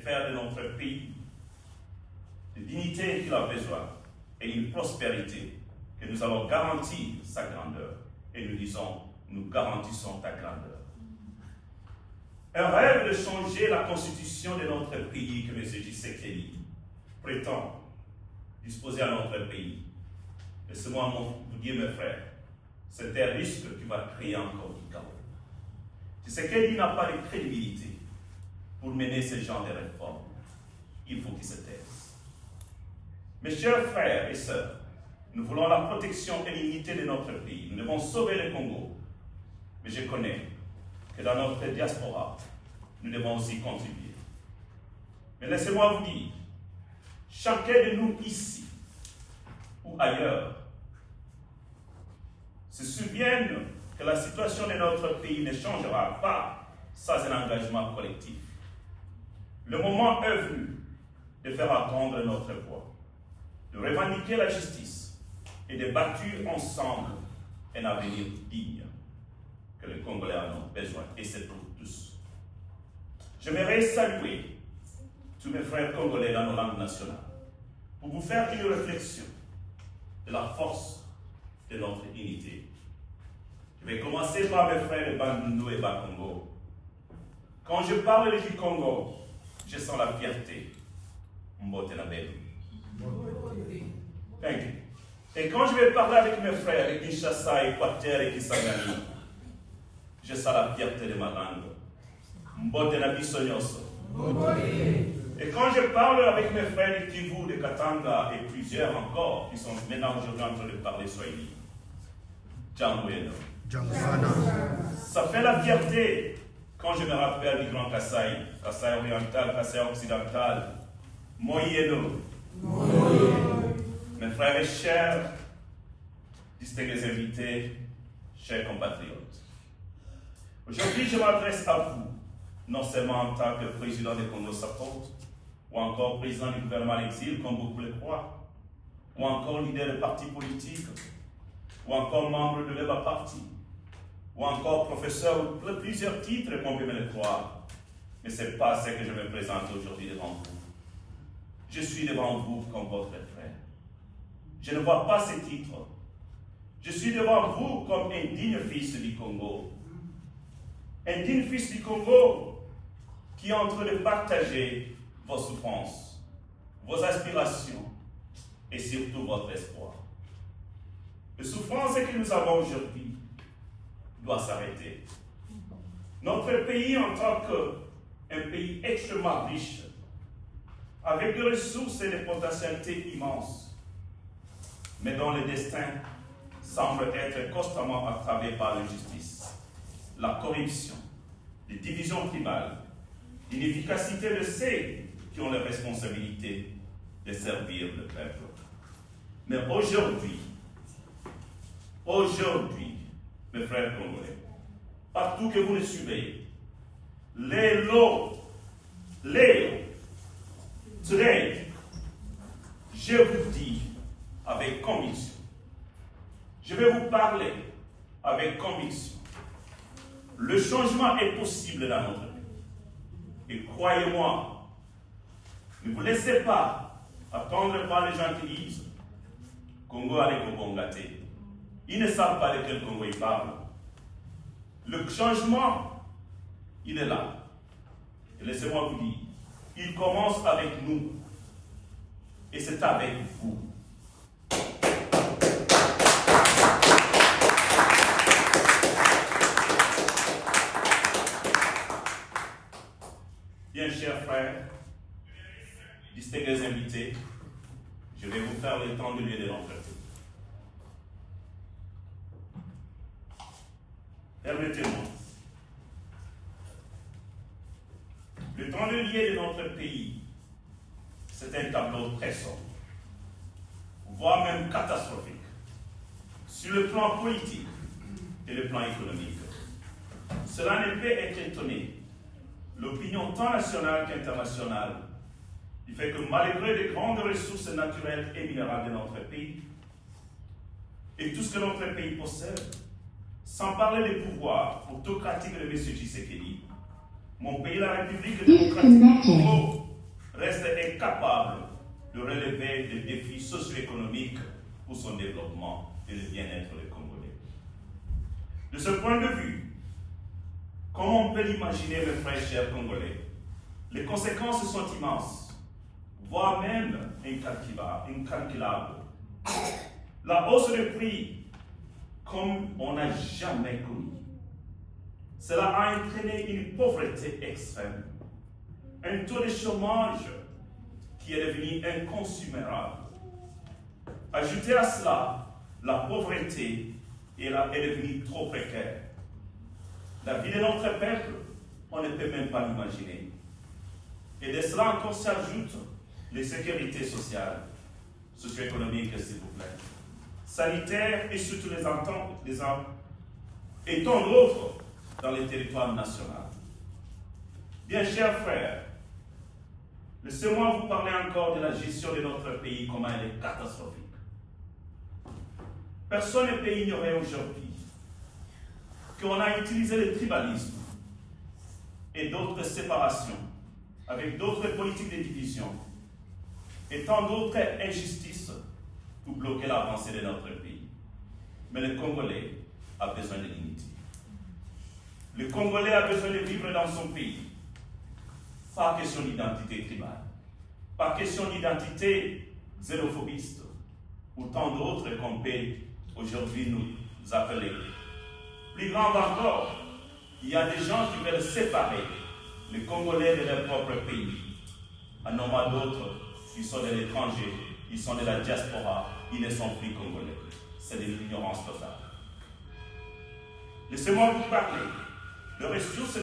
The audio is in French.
faire de notre pays la dignité qu'il a besoin et une prospérité que nous allons garantir sa grandeur. Et nous disons, nous garantissons ta grandeur. Un rêve de changer la constitution de notre pays que M. Tshisekedi prétend disposer à notre pays. Laissez-moi vous dire, mes frères, c'est un risque qui va créer encore du chaos. Tshisekedi n'a pas de crédibilité pour mener ce genre de réformes. Il faut qu'il se taise. Mes chers frères et sœurs, nous voulons la protection et l'unité de notre pays. Nous devons sauver le Congo. Mais je connais que dans notre diaspora, nous devons aussi contribuer. Mais laissez-moi vous dire, chacun de nous ici ou ailleurs se souviennent que la situation de notre pays ne changera pas sans un engagement collectif. Le moment est venu de faire entendre notre voix, de revendiquer la justice et de bâtir ensemble un avenir digne que les Congolais en ont besoin, et c'est pour tous. J'aimerais saluer tous mes frères congolais dans nos langues nationales pour vous faire une réflexion de la force de notre unité. Je vais commencer par mes frères de Bandundu et Bakongo. Quand je parle du Congo, je sens la fierté. Mbote na belle. Thank you. Et quand je vais parler avec mes frères de Kinshasa, Équateur et Kisangani, je sens la fierté de ma langue. Mbote na biso nyonso. Et quand je parle avec mes frères de Kivu, de Katanga et plusieurs encore qui sont maintenant aujourd'hui en train de parler Swahili, Djangoeno. Ça fait la fierté quand je me rappelle du Grand Kasaï, Kasaï oriental, Kasaï occidental, Moyeno. Mes frères et chers, distingués invités, chers compatriotes. Aujourd'hui, je m'adresse à vous, non seulement en tant que président de Congo Support, ou encore président du gouvernement à l'exil, comme beaucoup le croient, ou encore leader de parti politique, ou encore membre de l'EVA Parti, ou encore professeur, ou plusieurs titres, comme vous me le croire. Mais ce n'est pas ce que je me présente aujourd'hui devant vous. Je suis devant vous comme votre frère. Je ne vois pas ces titres. Je suis devant vous comme un digne fils du Congo. Un digne fils du Congo qui est en train de partager vos souffrances, vos aspirations et surtout votre espoir. Les souffrances que nous avons aujourd'hui doivent s'arrêter. Notre pays, en tant qu'un pays extrêmement riche, avec des ressources et des potentialités immenses, mais dont le destin semble être constamment entravé par l'injustice, la corruption, les divisions tribales, l'inefficacité de ceux qui ont la responsabilité de servir le peuple. Mais aujourd'hui, mes frères congolais, partout que vous le suivez, today, je vous dis avec conviction, je vais vous parler avec conviction. Le changement est possible dans notre pays. Et croyez-moi, ne vous laissez pas attendre par les gens qui disent Congo a les Congo gâtés. Ils ne savent pas de quel Congo ils parlent. Le changement, il est là. Et laissez-moi vous dire, il commence avec nous. Et c'est avec vous. Bien, chers frères, distingués invités, je vais vous faire le temps de lieu de notre pays. Permettez-moi. Le temps de lieu de notre pays, c'est un tableau très sombre, voire même catastrophique, sur le plan politique et le plan économique. Cela ne peut être étonné. L'opinion tant nationale qu'internationale, il fait que malgré les grandes ressources naturelles et minérales de notre pays, et tout ce que notre pays possède, sans parler des pouvoirs autocratiques de M. Tshisekedi, mon pays, la République démocratique du Congo, défis socio-économiques pour son développement et le bien-être des Congolais. De ce point de vue, comme on peut l'imaginer, mes frères chers Congolais, les conséquences sont immenses, voire même incalculables. La hausse des prix, comme on n'a jamais connu. Cela a entraîné une pauvreté extrême, un taux de chômage qui est devenu inconsommable. Ajoutez à cela, la pauvreté est devenue trop précaire. La vie de notre peuple, on ne peut même pas l'imaginer. Et de cela encore s'ajoute les sécurités sociales, socio-économiques, s'il vous plaît, sanitaires et surtout et tant d'autres dans les territoires nationaux. Bien, chers frères, laissez-moi vous parler encore de la gestion de notre pays, comment elle est catastrophique. Personne ne peut ignorer aujourd'hui qu'on a utilisé le tribalisme et d'autres séparations avec d'autres politiques de division et tant d'autres injustices pour bloquer l'avancée de notre pays. Mais le Congolais a besoin de l'unité. Le Congolais a besoin de vivre dans son pays. Pas question d'identité tribale, pas question d'identité xénophobiste, ou tant d'autres qu'on peut aujourd'hui nous appeler. Plus grave encore, il y a des gens qui veulent séparer les Congolais de leur propre pays. En nombre d'autres, ils sont de l'étranger, ils sont de la diaspora, ils ne sont plus Congolais. C'est de l'ignorance totale. Laissez-moi vous parler. Les ressources